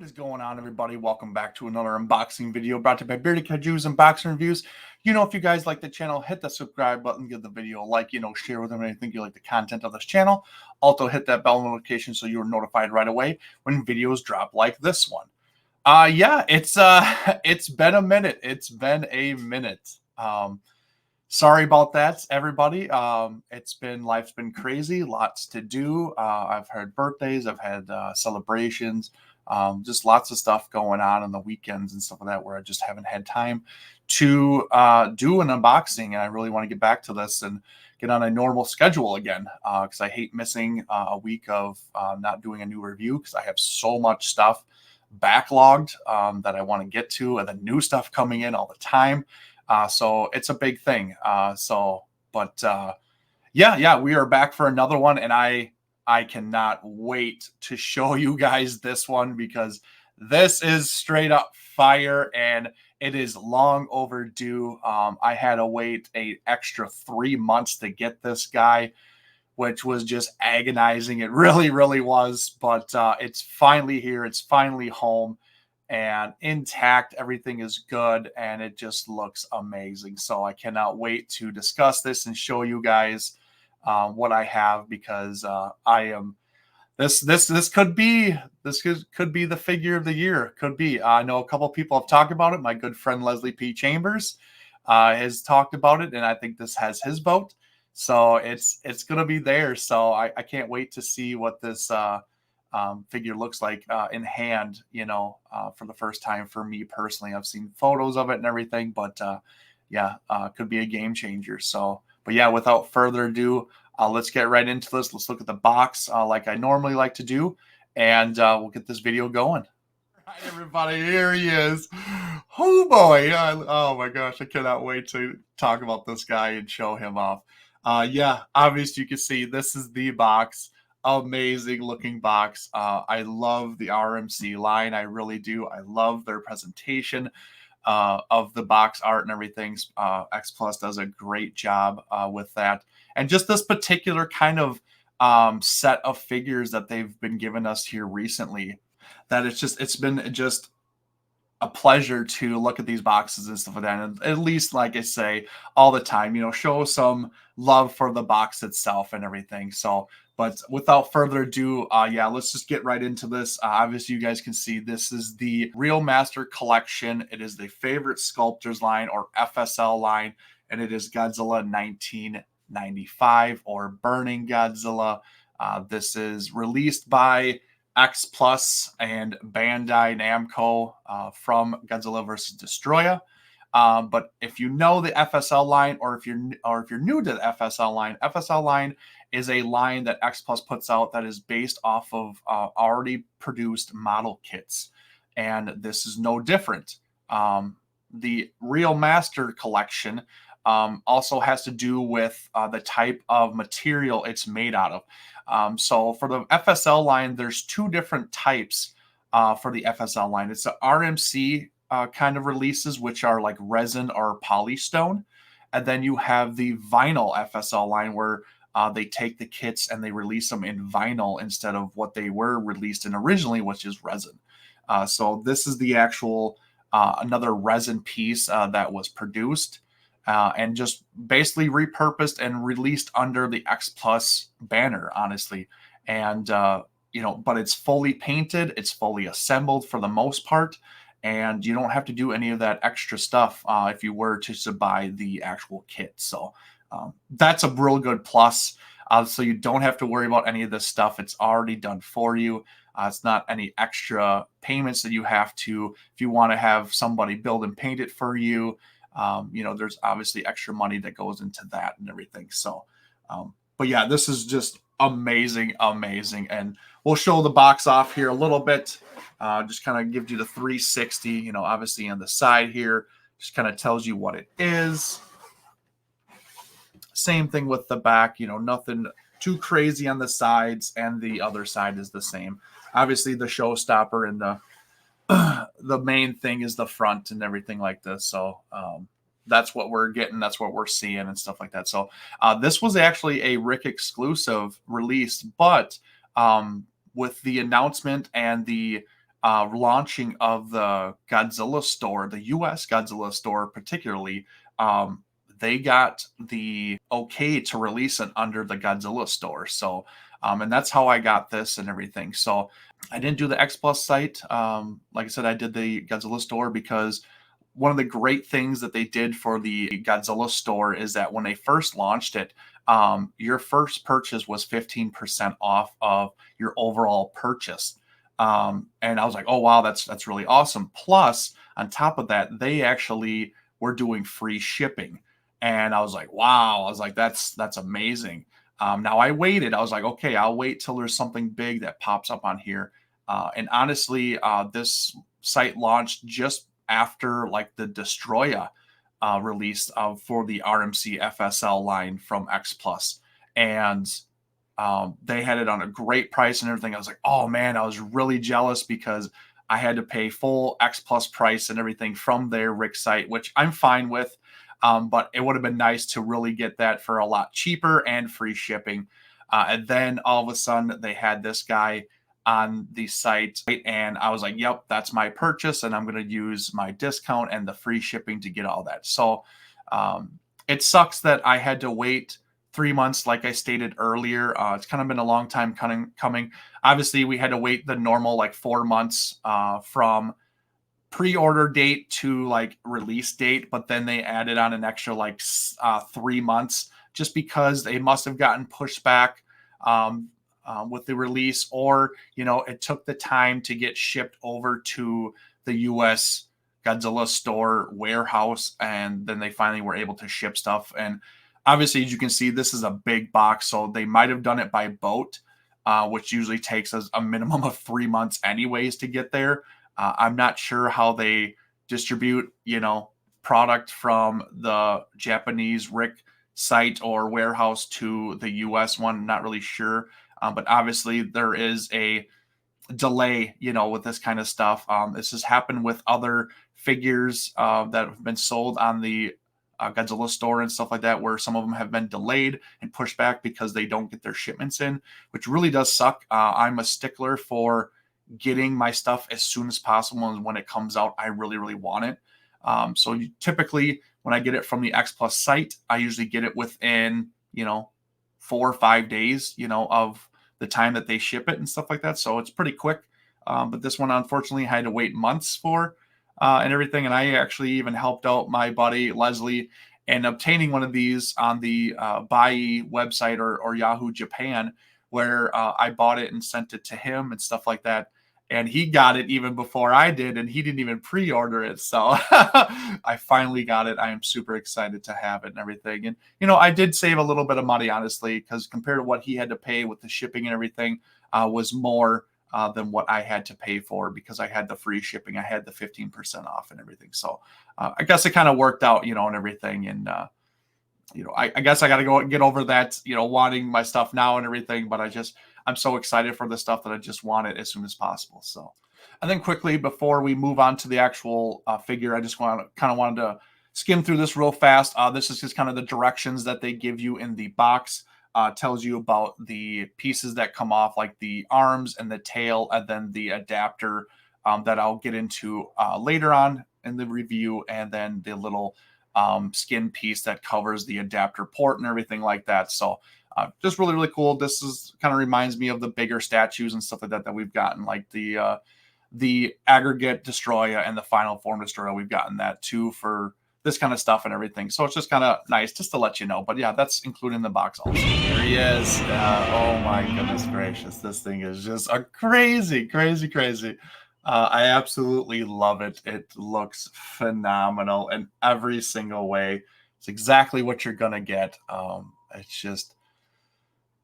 What is going on, everybody? Welcome back to another unboxing video brought to you by Bearded Kaju's Unboxing Reviews. If you guys like the channel, hit the subscribe button, give the video a like, share with them anything you like the content of this channel. Also, hit that bell notification so you're notified right away when videos drop like this one. It's been a minute. It's been a minute. Sorry about that, everybody. Life's been crazy, lots to do. I've had birthdays, I've had celebrations, just lots of stuff going on the weekends and stuff like that where I just haven't had time to do an unboxing. And I really want to get back to this and get on a normal schedule again because I hate missing a week of not doing a new review because I have so much stuff backlogged that I want to get to, and the new stuff coming in all the time. So it's a big thing. We are back for another one, and I cannot wait to show you guys this one because this is straight up fire and it is long overdue. I had to wait an extra 3 months to get this guy, which was just agonizing. It really, really was, but it's finally here. It's finally home and intact. Everything is good and it just looks amazing. So I cannot wait to discuss this and show you guys what I have, because this could be the figure of the year. Could be. I know a couple of people have talked about it. My good friend Leslie P. Chambers has talked about it, and I think this has his vote. So it's gonna be there. So I can't wait to see what this figure looks like in hand, for the first time for me personally. I've seen photos of it and everything, but could be a game changer. So, but yeah, without further ado, let's get right into this. Let's look at the box like I normally like to do, and we'll get this video going. All right, everybody, here he is. Oh boy, oh my gosh, I cannot wait to talk about this guy and show him off. Obviously you can see this is the box. Amazing looking box. I love the RMC line. I really do. I love their presentation of the box art and everything. X Plus does a great job with that. And just this particular kind of set of figures that they've been giving us here recently, that it's been just a pleasure to look at these boxes and stuff like that. And at least, like I say all the time, show some love for the box itself and everything. So, but without further ado, let's just get right into this. Obviously, you guys can see this is the Real Master Collection. It is the favorite Sculptors line, or FSL line, and it is Godzilla 1995 or Burning Godzilla. This is released by X Plus and Bandai Namco from Godzilla vs. Destroyah. But if you know the FSL line, or if you're new to the FSL line is a line that X Plus puts out that is based off of already produced model kits, and this is no different. The Real Master Collection also has to do with the type of material it's made out of. So for the FSL line, there's two different types for the FSL line. It's the RMC kind of releases, which are like resin or polystone. And then you have the vinyl FSL line where they take the kits and they release them in vinyl instead of what they were released in originally, which is resin. So this is the actual another resin piece that was produced and just basically repurposed and released under the X Plus banner, honestly. And, but it's fully painted. It's fully assembled for the most part. And you don't have to do any of that extra stuff if you were to buy the actual kit. So that's a real good plus. So you don't have to worry about any of this stuff. It's already done for you. It's not any extra payments that you have to, if you want to have somebody build and paint it for you. There's obviously extra money that goes into that and everything. So, but yeah, this is just amazing. And we'll show the box off here a little bit. Just kind of gives you the 360, obviously on the side here, just kind of tells you what it is. Same thing with the back, nothing too crazy on the sides, and the other side is the same. Obviously the showstopper and the main thing is the front and everything like this. So that's what we're getting. That's what we're seeing and stuff like that. So this was actually a Rick exclusive release, but with the announcement and the launching of the Godzilla store, the US Godzilla store particularly, they got the okay to release it under the Godzilla store. So, and that's how I got this and everything. So I didn't do the X Plus site. Like I said, I did the Godzilla store because one of the great things that they did for the Godzilla store is that when they first launched it, your first purchase was 15% off of your overall purchase. And I was like, oh wow, that's really awesome. Plus, on top of that, they actually were doing free shipping. And I was like, wow, I was like, that's amazing. Now I waited. I was like, okay, I'll wait till there's something big that pops up on here. And honestly, this site launched just after like the Destroyah release for the RMC FSL line from X Plus, and they had it on a great price and everything. I was like, oh man, I was really jealous because I had to pay full X Plus price and everything from their Rick site, which I'm fine with. But it would have been nice to really get that for a lot cheaper and free shipping. And then all of a sudden they had this guy on the site, and I was like, yep, that's my purchase, and I'm going to use my discount and the free shipping to get all that. So it sucks that I had to wait 3 months, like I stated earlier. It's kind of been a long time coming. Obviously, we had to wait the normal like 4 months from pre-order date to like release date, but then they added on an extra like 3 months just because they must have gotten pushed back with the release, or it took the time to get shipped over to the US Godzilla store warehouse, and then they finally were able to ship stuff. And obviously, as you can see, this is a big box, so they might have done it by boat, which usually takes us a minimum of 3 months anyways to get there. I'm not sure how they distribute, product from the Japanese Rick site or warehouse to the US one. Not really sure. But obviously there is a delay, with this kind of stuff. This has happened with other figures that have been sold on the Godzilla store and stuff like that, where some of them have been delayed and pushed back because they don't get their shipments in, which really does suck. I'm a stickler for getting my stuff as soon as possible, and when it comes out, I really, really want it. So typically, when I get it from the X Plus site, I usually get it within 4 or 5 days, of the time that they ship it and stuff like that. So it's pretty quick. But this one, unfortunately, I had to wait months for and everything. And I actually even helped out my buddy Leslie in obtaining one of these on the Bai website or Yahoo Japan, where I bought it and sent it to him and stuff like that. And he got it even before I did, and he didn't even pre-order it. So I finally got it. I am super excited to have it and everything. And, I did save a little bit of money, honestly, because compared to what he had to pay with the shipping and everything, was more than what I had to pay for, because I had the free shipping. I had the 15% off and everything. So I guess it kind of worked out, and everything. And, I guess I got to go get over that, wanting my stuff now and everything. But I'm so excited for the stuff that I just want it as soon as possible. So, and then quickly before we move on to the actual figure, I just wanted to skim through this real fast. This is just kind of the directions that they give you in the box. Tells you about the pieces that come off, like the arms and the tail, and then the adapter that I'll get into later on in the review, and then the little skin piece that covers the adapter port and everything like that. So just really, really cool. This is kind of reminds me of the bigger statues and stuff like that we've gotten, like the aggregate Destroyah and the final form Destroyah. We've gotten that too for this kind of stuff and everything. So it's just kind of nice just to let you know. But yeah, that's included in the box also. There he is. Oh my goodness gracious. This thing is just a crazy, crazy, crazy. I absolutely love it. It looks phenomenal in every single way. It's exactly what you're going to get. It's just,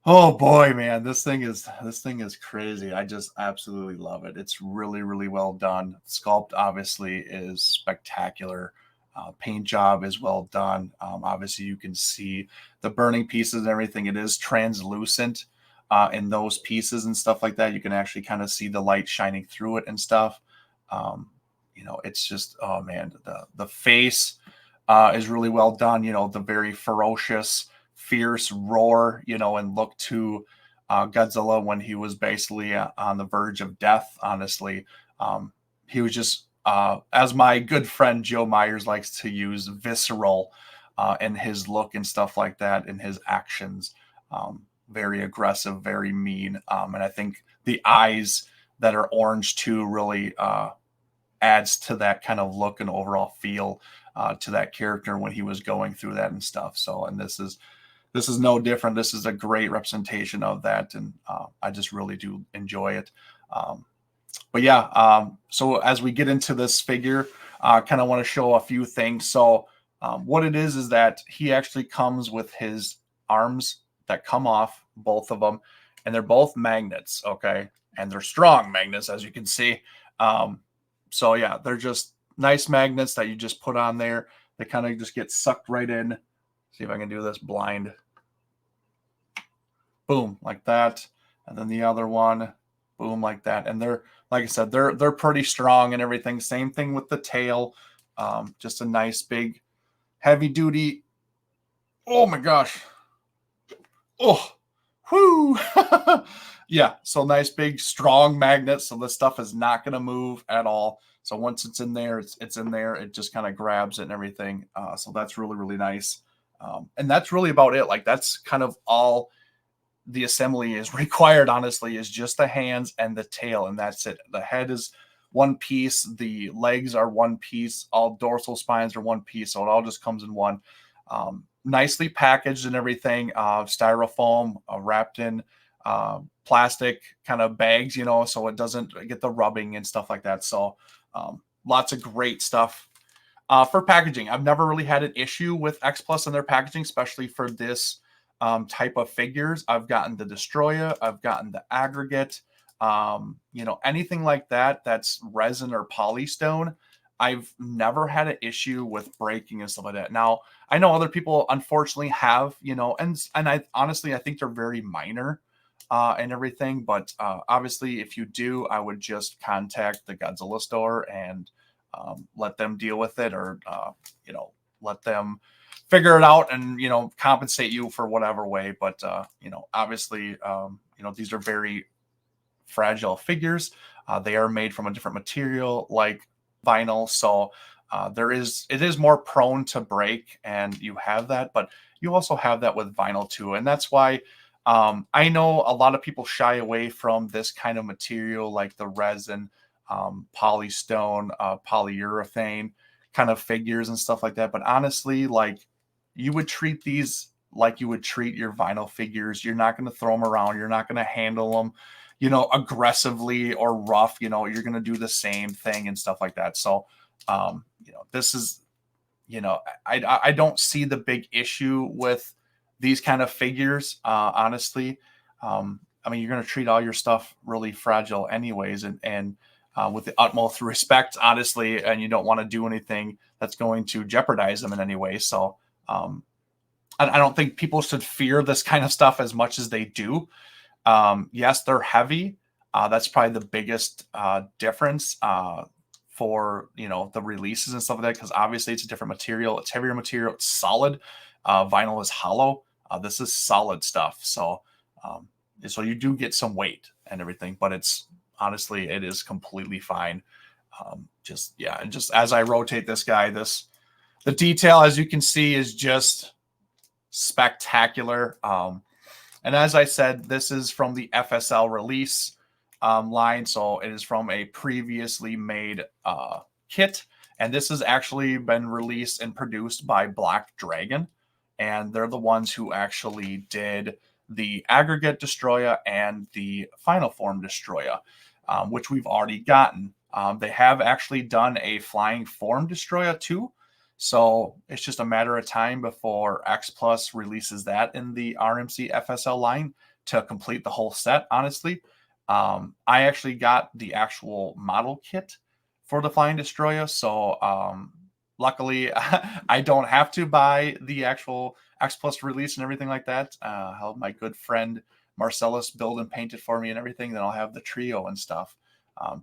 oh boy, man, this thing is crazy. I just absolutely love it. It's really, really well done. Sculpt obviously is spectacular. Paint job is well done. Obviously, you can see the burning pieces and everything. It is translucent in those pieces and stuff like that. You can actually kind of see the light shining through it and stuff. It's just, oh man, the face is really well done. The very ferocious, fierce roar, and look to Godzilla when he was basically on the verge of death, honestly. He was just, as my good friend Joe Myers likes to use, visceral in his look and stuff like that, in his actions. Very aggressive, very mean. And I think the eyes that are orange too really adds to that kind of look and overall feel to that character when he was going through that and stuff. So, and this is no different. This is a great representation of that, and I just really do enjoy it. But yeah, so as we get into this figure, I kind of want to show a few things. So what it is that he actually comes with his arms that come off, both of them, and they're both magnets, okay? And they're strong magnets, as you can see. So yeah, they're just nice magnets that you just put on there. They kind of just get sucked right in. See if I can do this blind. Boom, like that. And then the other one, boom, like that. And they're, like I said, they're pretty strong and everything. Same thing with the tail. Just a nice big heavy duty. Oh my gosh. Oh, whoo. Yeah, so nice big strong magnet. So this stuff is not going to move at all. So once it's in there, it's in there. It just kind of grabs it and everything. So that's really, really nice. And that's really about it. Like, that's kind of all the assembly is required, honestly, is just the hands and the tail, and that's it. The head is one piece, the legs are one piece, all dorsal spines are one piece, so it all just comes in one. Nicely packaged and everything, styrofoam wrapped in plastic kind of bags, you know, so it doesn't get the rubbing and stuff like that. So lots of great stuff for packaging. I've never really had an issue with X Plus and their packaging, especially for this type of figures. I've gotten the Destroyah, I've gotten the aggregate, you know, anything like that that's resin or polystone. I've never had an issue with breaking and stuff like that. Now, I know other people unfortunately have, you know, and I honestly, I think they're very minor and everything. But obviously, if you do, I would just contact the Godzilla store and let them deal with it, or, you know, let them figure it out and, you know, compensate you for whatever way. But, you know, obviously, you know, these are very fragile figures. They are made from a different material like vinyl. So it is more prone to break, and you have that, but you also have that with vinyl too. And that's why I know a lot of people shy away from this kind of material, like the resin, polystone, polyurethane kind of figures and stuff like that. But honestly, like, you would treat these like you would treat your vinyl figures. You're not going to throw them around. You're not going to handle them, you know, aggressively or rough. You know, you're going to do the same thing and stuff like that. So, you know, this is, you know, I don't see the big issue with these kind of figures, honestly. I mean, you're going to treat all your stuff really fragile anyways, and with the utmost respect, honestly, and you don't want to do anything that's going to jeopardize them in any way. So I don't think people should fear this kind of stuff as much as they do. Yes, they're heavy. That's probably the biggest difference for, you know, the releases and stuff like that, because obviously it's a different material. It's heavier material. It's solid. Vinyl is hollow. This is solid stuff. So so you do get some weight and everything, but it's honestly, it is completely fine. Just, yeah, and just as I rotate this guy, the detail, as you can see, is just spectacular. And as I said, this is from the FSL release line, so it is from a previously made kit, and this has actually been released and produced by Black Dragon, and they're the ones who actually did the aggregate Destroyah and the final form Destroyah, which we've already gotten. They have actually done a flying form Destroyah too. So it's just a matter of time before X Plus releases that in the RMC FSL line to complete the whole set, honestly. I actually got the actual model kit for the Flying Destroyah, so luckily I don't have to buy the actual X Plus release and everything like that. I'll have my good friend Marcellus build and paint it for me and everything. Then I'll have the trio and stuff.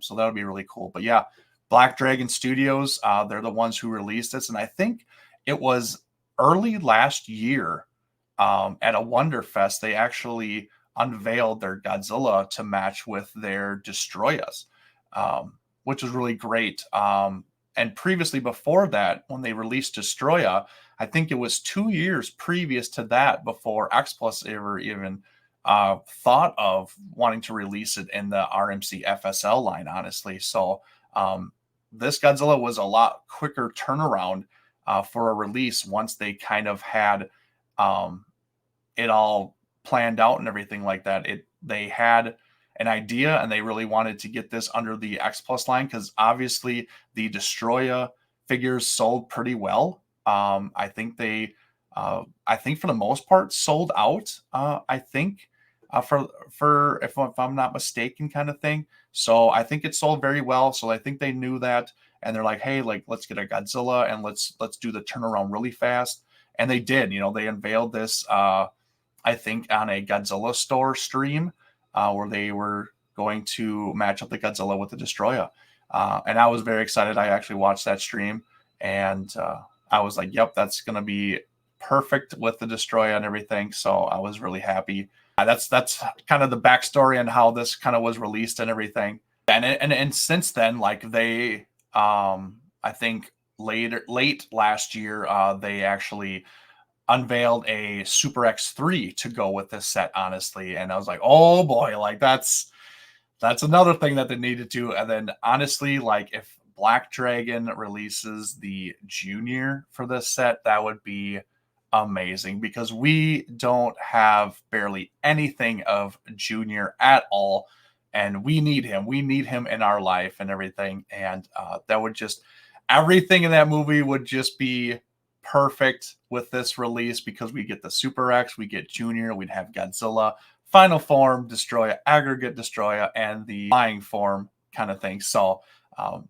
So that'll be really cool. But yeah, Black Dragon Studios, they're the ones who released this. And I think it was early last year at a Wonderfest, they actually unveiled their Godzilla to match with their Destroyahs. which was really great. And previously, before that, when they released Destroyah, I think it was 2 years previous to that before X Plus ever even thought of wanting to release it in the RMC FSL line, honestly. So this Godzilla was a lot quicker turnaround for a release once they kind of had um, it all planned out and everything like that. They had an idea and they really wanted to get this under the X Plus line because obviously the Destroyah figures sold pretty well. I think for the most part sold out. I think for if I'm not mistaken, kind of thing. So I think it sold very well. So I think they knew that, and they're like, hey, like let's get a Godzilla and let's do the turnaround really fast. And they did. You know, they unveiled this. I think on a Godzilla store stream where they were going to match up the Godzilla with the Destroyah. And I was very excited. I actually watched that stream and I was like, yep, that's going to be perfect with the Destroyah and everything. So I was really happy. That's kind of the backstory and how this kind of was released and everything. And since then, like they, I think late last year, they actually unveiled a Super X3 to go with this set, honestly. And I was like, oh boy, like that's another thing that they needed to. And then honestly, like if Black Dragon releases the Junior for this set, that would be amazing because we don't have barely anything of Junior at all. And we need him. We need him in our life and everything. And that would just, everything in that movie would just be perfect with this release because we get the Super X, we get Junior, we'd have Godzilla, Final Form, Destroyah, Aggregate Destroyah, and the Flying Form kind of thing. So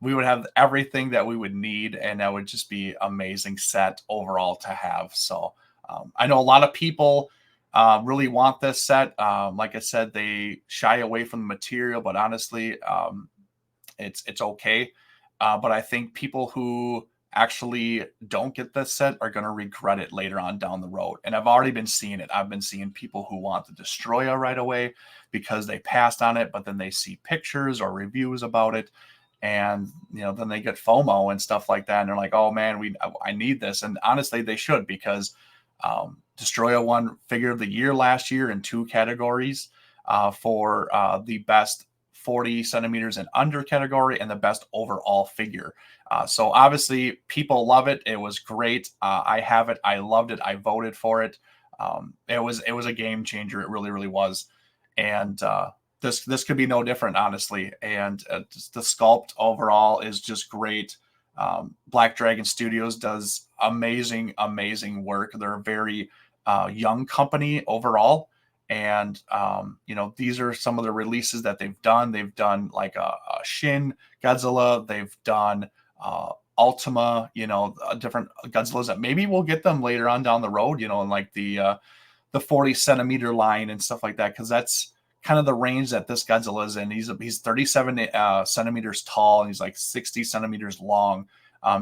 we would have everything that we would need, and that would just be amazing set overall to have. So I know a lot of people really want this set. Like I said, they shy away from the material, but honestly, it's okay. But I think people who actually don't get this set are going to regret it later on down the road. And I've already been seeing it. I've been seeing people who want the Destroyah right away because they passed on it, but then they see pictures or reviews about it. And, you know, then they get FOMO and stuff like that. And they're like, oh man, I need this. And honestly, they should because Destroyah won Figure of the Year last year in 2 categories for the best 40 centimeters and under category and the best overall figure. So obviously people love it. It was great. I have it. I loved it. I voted for it. It was a game changer. It really, really was. And this could be no different, honestly. And the sculpt overall is just great. Black Dragon Studios does amazing, amazing work. They're a very young company overall. And you know, these are some of the releases that they've done. They've done like a Shin Godzilla. They've done Ultima. You know, different Godzillas that maybe we'll get them later on down the road. You know, in like the 40 centimeter line and stuff like that, because that's kind of the range that this Godzilla is in. He's 37 centimeters tall and he's like 60 centimeters long.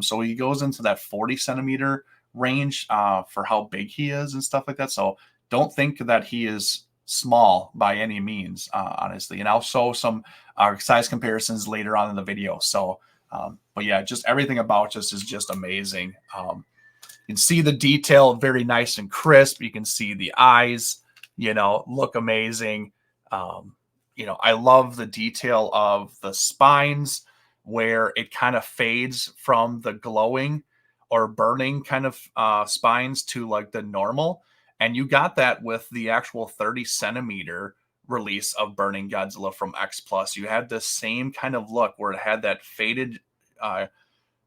So he goes into that 40 centimeter range for how big he is and stuff like that. So don't think that he is small by any means, honestly. And I'll show some size comparisons later on in the video. So, but yeah, just everything about this is just amazing. You can see the detail very nice and crisp. You can see the eyes, you know, look amazing. You know, I love the detail of the spines where it kind of fades from the glowing or burning kind of spines to like the normal. And you got that with the actual 30 centimeter release of Burning Godzilla from X Plus. You had this same kind of look where it had that faded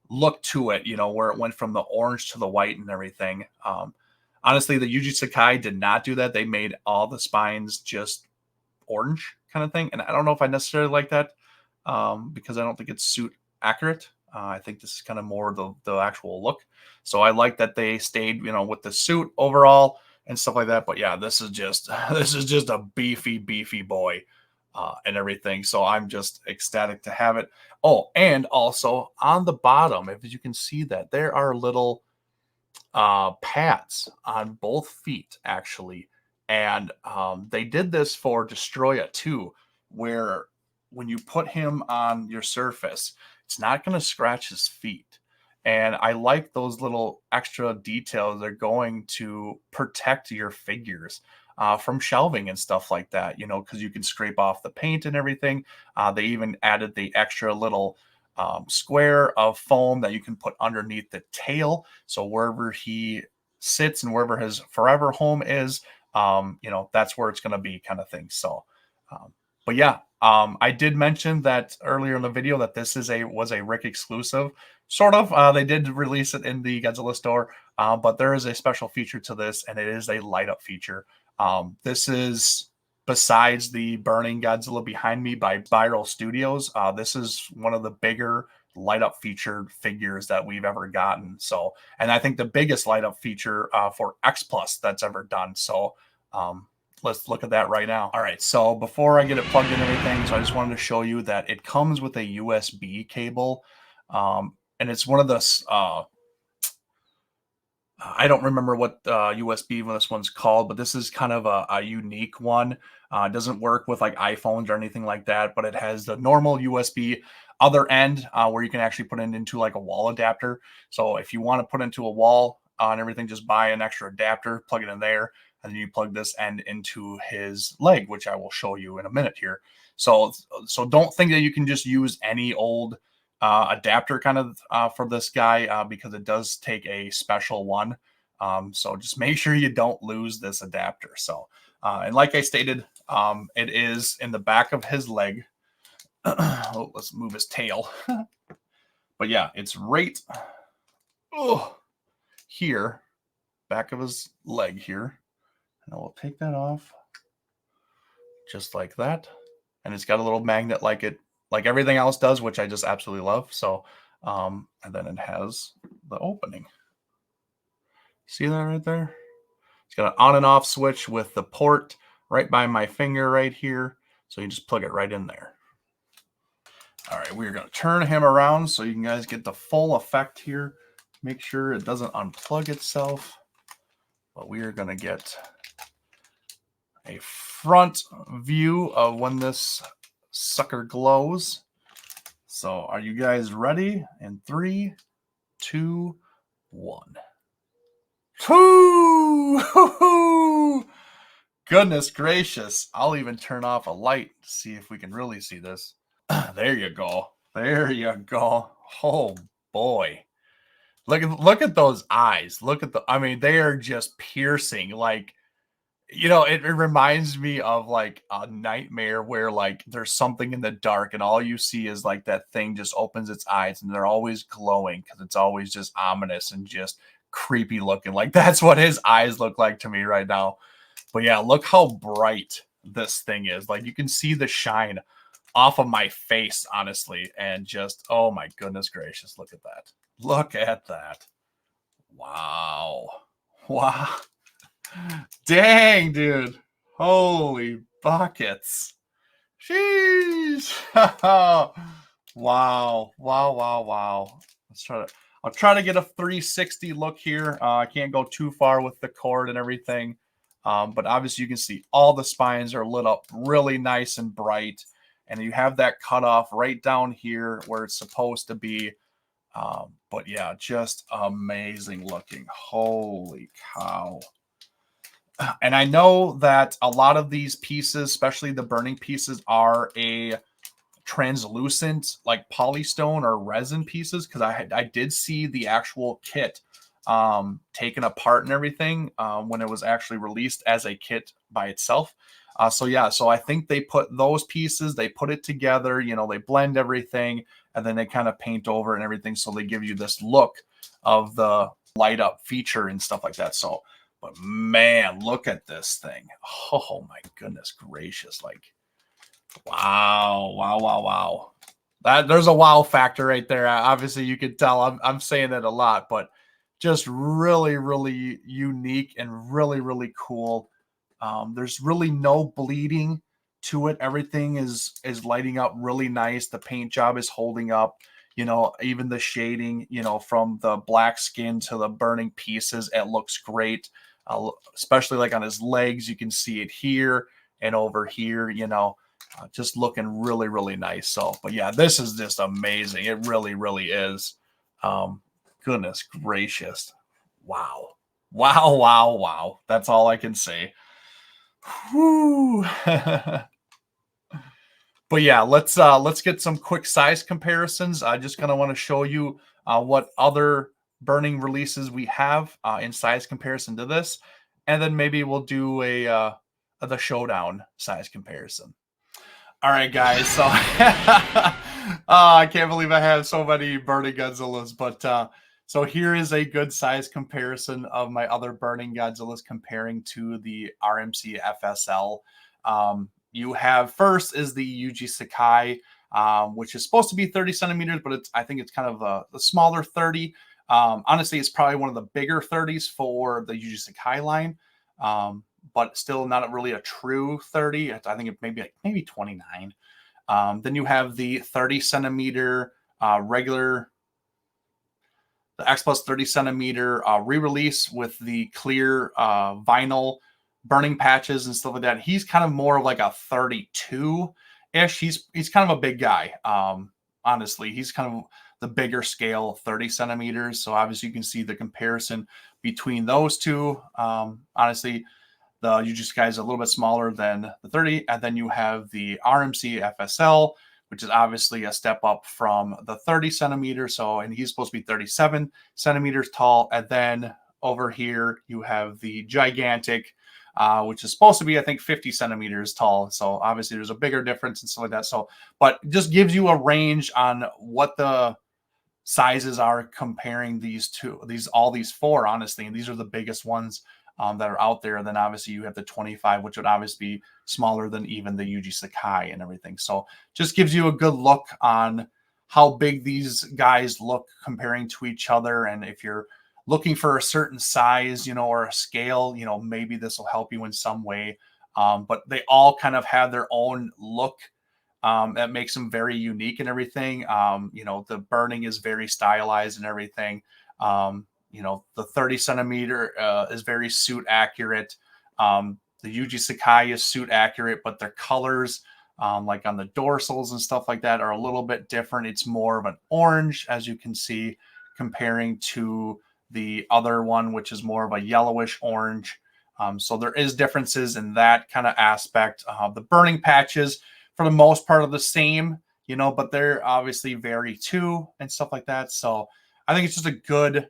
look to it, you know, where it went from the orange to the white and everything. Honestly, the Yuji Sakai did not do that. They made all the spines just orange kind of thing. And I don't know if I necessarily like that because I don't think it's suit accurate. I think this is kind of more the actual look. So I like that they stayed, you know, with the suit overall and stuff like that. But yeah, this is just a beefy boy and everything. So I'm just ecstatic to have it. Oh, and also on the bottom, if you can see that, there are little pads on both feet actually. And they did this for Destroyah too, where when you put him on your surface, it's not going to scratch his feet. And I like those little extra details. They're going to protect your figures from shelving and stuff like that, you know, because you can scrape off the paint and everything. They even added the extra little square of foam that you can put underneath the tail. So wherever he sits and wherever his forever home is, you know, that's where it's going to be, kind of thing. So, but yeah, I did mention that earlier in the video that this was a Rick exclusive, sort of. They did release it in the Godzilla store, but there is a special feature to this, and it is a light up feature. This is, besides the Burning Godzilla behind me by Spiral Studios, this is one of the bigger light up featured figures that we've ever gotten. So, and I think the biggest light up feature for X Plus that's ever done. So, let's look at that right now. All right, so before I get it plugged in and everything, so I just wanted to show you that it comes with a USB cable, and it's one of the I don't remember what USB this one's called, but this is kind of a unique one. It doesn't work with like iPhones or anything like that, but it has the normal USB other end where you can actually put it into like a wall adapter. So if you want to put into a wall and everything, just buy an extra adapter, plug it in there, and then you plug this end into his leg, which I will show you in a minute here. So don't think that you can just use any old adapter kind of for this guy because it does take a special one. So just make sure you don't lose this adapter. So, and like I stated, it is in the back of his leg. Oh, let's move his tail. But yeah, it's right here, back of his leg here. And I will take that off just like that. And it's got a little magnet like everything else does, which I just absolutely love. So, and then it has the opening. See that right there? It's got an on and off switch with the port right by my finger right here. So you just plug it right in there. All right, we're going to turn him around so you guys get the full effect here. Make sure it doesn't unplug itself. But we are going to get a front view of when this sucker glows. So are you guys ready? In 3, 2, 1. Woo! Goodness gracious. I'll even turn off a light to see if we can really see this. There you go. There you go. Oh boy. Look at those eyes. Look at I mean, they are just piercing. Like, you know, it reminds me of like a nightmare where like there's something in the dark and all you see is like that thing just opens its eyes and they're always glowing because it's always just ominous and just creepy looking. Like that's what his eyes look like to me right now. But yeah, look how bright this thing is. Like you can see the shine off of my face, honestly, and just, oh my goodness gracious, look at that. Look at that. Wow. Wow. Dang, dude. Holy buckets. Jeez. Wow. Wow. Wow. I'll try to get a 360 look here. I can't go too far with the cord and everything. But obviously you can see all the spines are lit up really nice and bright. And you have that cutoff right down here where it's supposed to be. But yeah, just amazing looking. Holy cow. And I know that a lot of these pieces, especially the burning pieces, are a translucent like polystone or resin pieces, because I did see the actual kit taken apart and everything when it was actually released as a kit by itself. So yeah, so I think they put those pieces, they put it together, you know, they blend everything and then they kind of paint over and everything. So they give you this look of the light up feature and stuff like that. So, but man, look at this thing. Oh my goodness gracious. Like, wow. There's a wow factor right there. Obviously you could tell I'm saying it a lot, but just really unique and really cool. There's really no bleeding to it. Everything is lighting up really nice. The paint job is holding up, you know, even the shading, you know, from the black skin to the burning pieces, it looks great. Especially like on his legs, you can see it here and over here, you know, just looking really, really nice. So, but yeah, this is just amazing. It really, really is. Goodness gracious. Wow. Wow, wow, wow. That's all I can say. Whew. But yeah, let's get some quick size comparisons. I just kind of want to show you what other burning releases we have in size comparison to this, and then maybe we'll do the showdown size comparison. All right, guys. So I can't believe I have so many Burning Godzillas, but so here is a good size comparison of my other Burning Godzillas comparing to the RMC FSL. You have first is the Yuji Sakai, which is supposed to be 30 centimeters, but I think it's kind of a smaller 30. Honestly, it's probably one of the bigger 30s for the Yuji Sakai line. But still not really a true 30. I think it maybe 29. Then you have the 30 centimeter regular, the X Plus 30 centimeter re-release with the clear vinyl burning patches and stuff like that. He's kind of more of like a 32-ish. He's kind of a big guy. Honestly, he's kind of the bigger scale, 30 centimeters. So obviously you can see the comparison between those two. Honestly, the Yuji Sakai is a little bit smaller than the 30, and then you have the RMC FSL, which is obviously a step up from the 30 centimeters. So, and he's supposed to be 37 centimeters tall. And then over here, you have the gigantic, which is supposed to be, I think, 50 centimeters tall. So obviously there's a bigger difference and stuff like that. So, but it just gives you a range on what the sizes are comparing all these four, honestly. And these are the biggest ones that are out there. And then obviously you have the 25, which would obviously be smaller than even the Yuji Sakai and everything. So just gives you a good look on how big these guys look comparing to each other. And if you're looking for a certain size, or a scale, maybe this will help you in some way. But they all kind of have their own look that makes them very unique and everything. The burning is very stylized and everything. The 30 centimeter is very suit accurate. The Yuji Sakai is suit accurate, but their colors, like on the dorsals and stuff like that, are a little bit different. It's more of an orange, as you can see, comparing to the other one, which is more of a yellowish orange. So there is differences in that kind of aspect. The burning patches, for the most part, are the same, but they're obviously vary too and stuff like that. So I think it's just a good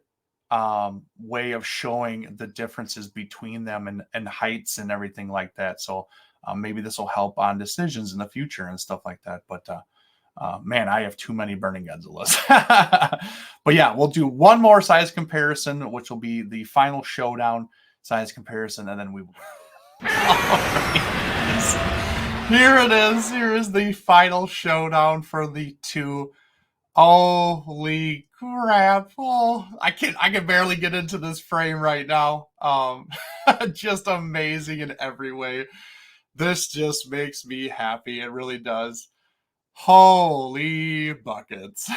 way of showing the differences between them and heights and everything like that. So maybe this will help on decisions in the future and stuff like that. But man, I have too many Burning Godzillas. But yeah, we'll do one more size comparison, which will be the final showdown size comparison, and then we will. Here it is. Here is the final showdown for the two. Holy crap. Oh, I can barely get into this frame right now. Just amazing in every way. This just makes me happy. It really does. Holy buckets.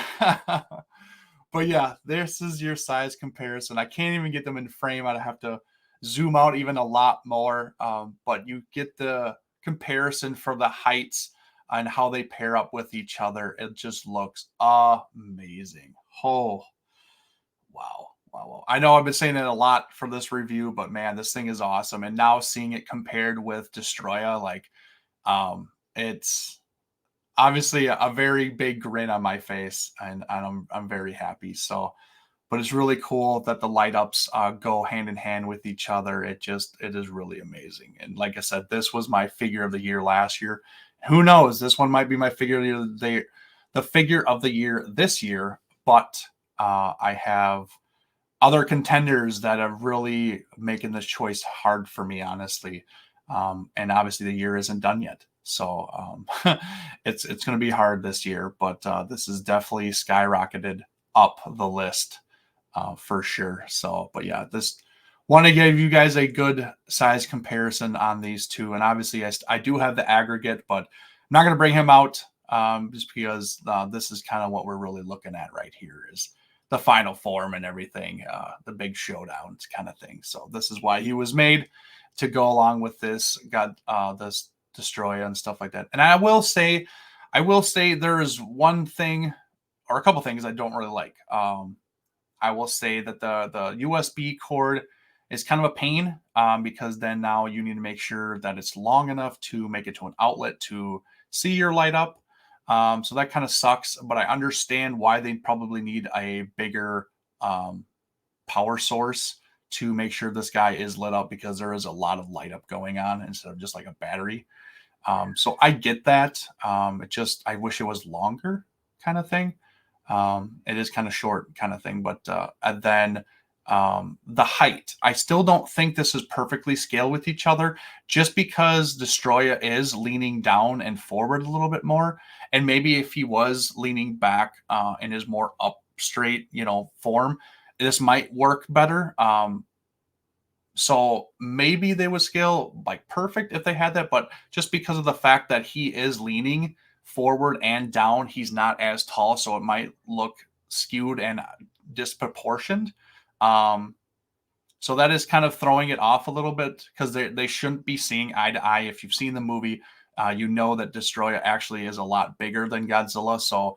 But yeah, this is your size comparison. I can't even get them in frame. I'd have to zoom out even a lot more. But you get the comparison for the heights and how they pair up with each other. It just looks amazing. Oh, wow. Wow. I know I've been saying it a lot for this review, but man, this thing is awesome. And now seeing it compared with Destroyah, it's obviously a very big grin on my face, and I'm very happy. So, but it's really cool that the light ups go hand in hand with each other. It is really amazing. And like I said, this was my figure of the year last year. Who knows? This one might be my figure of the figure of the year this year. But I have other contenders that are really making this choice hard for me, honestly. And obviously the year isn't done yet. So it's going to be hard this year, but this is definitely skyrocketed up the list for sure. So, but yeah, this want to give you guys a good size comparison on these two. And obviously I do have the aggregate, but I'm not going to bring him out just because this is kind of what we're really looking at right here is the final form and everything, the big showdowns kind of thing. So this is why he was made, to go along with this Destroyah and stuff like that. And I will say there is one thing or a couple things I don't really like. I will say that the USB cord is kind of a pain because then now you need to make sure that it's long enough to make it to an outlet to see your light up. So that kind of sucks, but I understand why they probably need a bigger power source to make sure this guy is lit up, because there is a lot of light up going on instead of just like a battery. So I get that. I wish it was longer kind of thing. It is kind of short kind of thing, but and then the height, I still don't think this is perfectly scaled with each other, just because Destroyah is leaning down and forward a little bit more. And maybe if he was leaning back in his more up straight, form, this might work better. So maybe they would scale like perfect if they had that, but just because of the fact that he is leaning forward and down, he's not as tall, so it might look skewed and disproportioned. So that is kind of throwing it off a little bit, because they shouldn't be seeing eye to eye. If you've seen the movie, you know that Destroyah actually is a lot bigger than Godzilla. So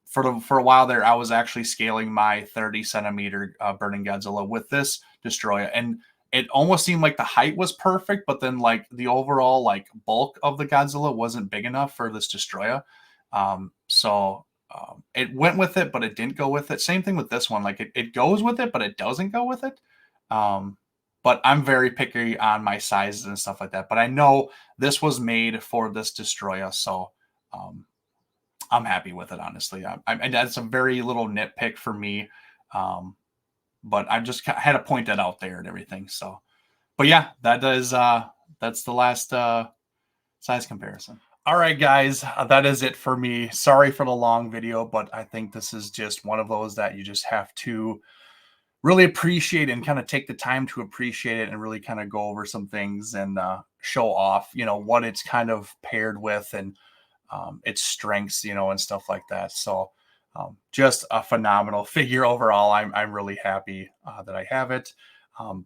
for a while there, I was actually scaling my 30 centimeter Burning Godzilla with this Destroyah, and it almost seemed like the height was perfect, but then like the overall like bulk of the Godzilla wasn't big enough for this Destroyah. So it went with it, but it didn't go with it. Same thing with this one. Like it goes with it, but it doesn't go with it. But I'm very picky on my sizes and stuff like that. But I know this was made for this Destroyah, so I'm happy with it, honestly. And that's a very little nitpick for me. But I just had to point that out there and everything. So, but yeah, that's the last size comparison. All right, guys, that is it for me. Sorry for the long video, but I think this is just one of those that you just have to really appreciate and kind of take the time to appreciate it and really kind of go over some things and show off, what it's kind of paired with and its strengths, and stuff like that. So just a phenomenal figure overall. I'm really happy that I have it.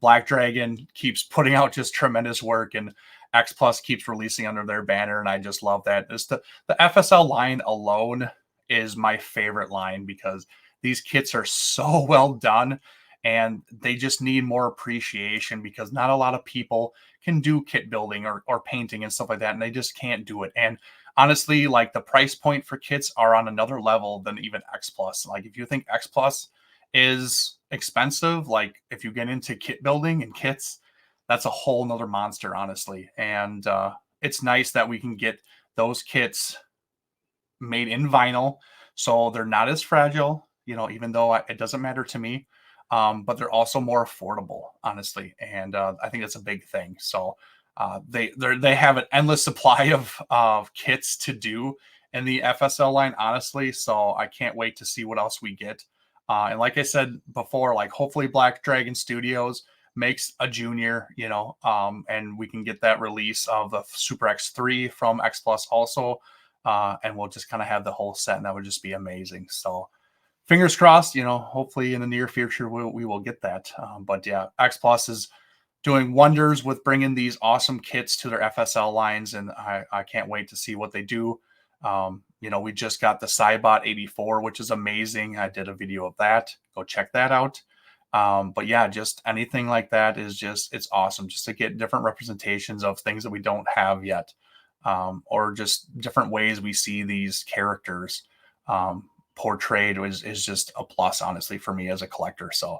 Black Dragon keeps putting out just tremendous work, and X Plus keeps releasing under their banner, and I just love that. It's the FSL line alone is my favorite line, because these kits are so well done, and they just need more appreciation, because not a lot of people can do kit building or painting and stuff like that, and they just can't do it. And honestly, like the price point for kits are on another level than even X Plus. Like if you think X Plus is expensive, like if you get into kit building and kits, that's a whole nother monster, honestly. And it's nice that we can get those kits made in vinyl, so they're not as fragile, even though it doesn't matter to me. But they're also more affordable, honestly. And I think that's a big thing. So they have an endless supply of kits to do in the FSL line, honestly. So I can't wait to see what else we get. And like I said before, like hopefully Black Dragon Studios makes a junior, and we can get that release of the Super X3 from X Plus also. And we'll just kind of have the whole set, and that would just be amazing. So fingers crossed, hopefully in the near future, we will get that. But yeah, X Plus is doing wonders with bringing these awesome kits to their FSL lines, and I can't wait to see what they do. We just got the Cybot 84, which is amazing. I did a video of that. Go check that out. But yeah, just anything like that is it's awesome, just to get different representations of things that we don't have yet, or just different ways we see these characters portrayed is just a plus, honestly, for me as a collector. So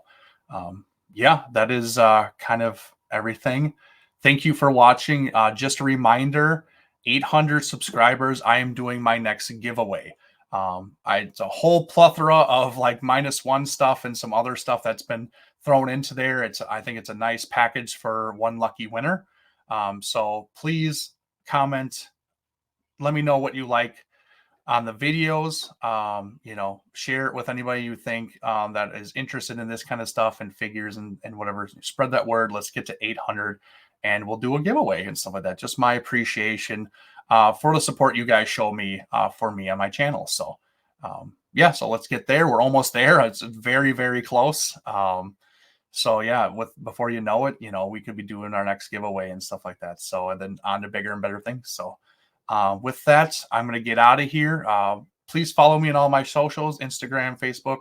yeah, that is kind of everything. Thank you for watching. Just a reminder, 800 subscribers, I am doing my next giveaway. It's a whole plethora of like -1 stuff and some other stuff that's been thrown into there. I think it's a nice package for one lucky winner. So please comment, let me know what you like on the videos. Share it with anybody you think that is interested in this kind of stuff and figures and whatever. Spread that word. Let's get to 800 and we'll do a giveaway and stuff like that. Just my appreciation for the support you guys show me for me on my channel. So yeah, so let's get there. We're almost there. It's very, very close. So yeah, with before you know it, we could be doing our next giveaway and stuff like that. So and then on to bigger and better things. So with that, I'm gonna get out of here. Please follow me on all my socials, Instagram, Facebook,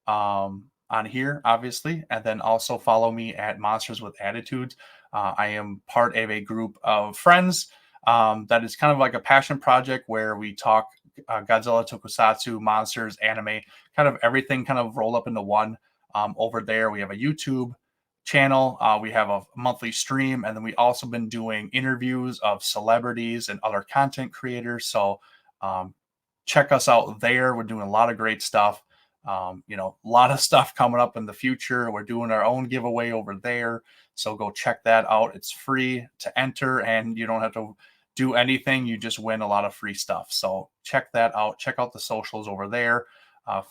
on here, obviously, and then also follow me at Monsters with Attitudes. I am part of a group of friends that is kind of like a passion project where we talk Godzilla, Tokusatsu, monsters, anime, kind of everything, kind of rolled up into one. Over there, we have a YouTube channel. We have a monthly stream, and then we also been doing interviews of celebrities and other content creators. So um, check us out there. We're doing a lot of great stuff. A lot of stuff coming up in the future. We're doing our own giveaway over there. So go check that out. It's free to enter, and you don't have to do anything. You just win a lot of free stuff. So check that out. Check out the socials over there.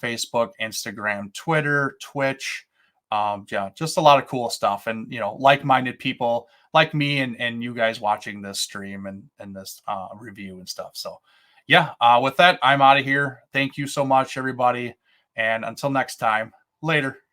Facebook, Instagram, Twitter, Twitch. Yeah, just a lot of cool stuff, and like-minded people like me and you guys watching this stream and this review and stuff. So, yeah, with that, I'm out of here. Thank you so much, everybody, and until next time, later.